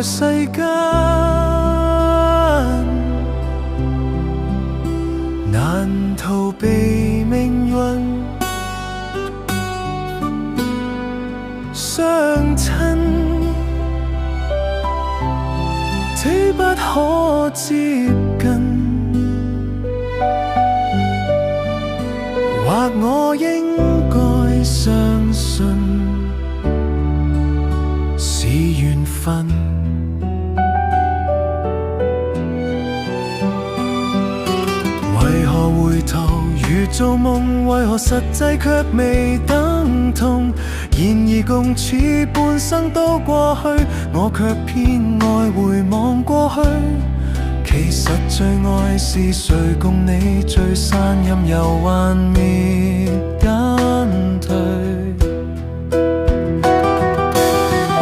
在世間，難逃避命運相親，只不可接近。或我應該相信是緣分。為何回頭如做夢？為何實際卻未等同？然而共處半生都過去，我卻偏愛回望過去。其實最愛是誰？共你聚散任由幻滅減退。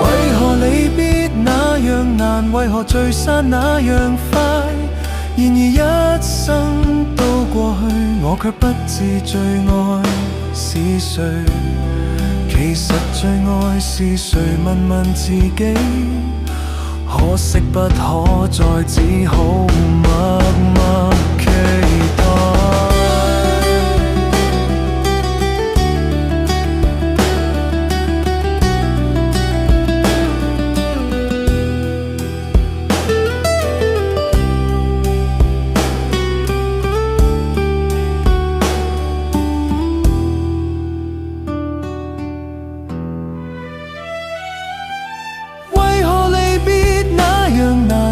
為何離別那樣難？為何聚散那樣快？然而一生都過去，我卻不知最愛是誰。其實最愛是誰？問問自己。可惜不可再，只好默默期待。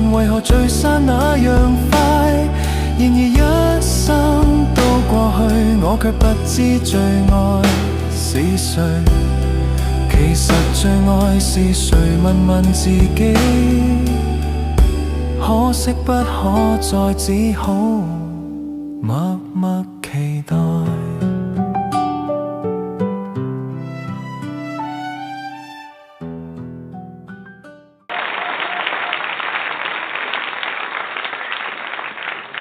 為何聚散那樣快？然而一生都過去，我卻不知最愛是誰。其實最愛是誰？問問自己。可惜不可再，只好默默期待。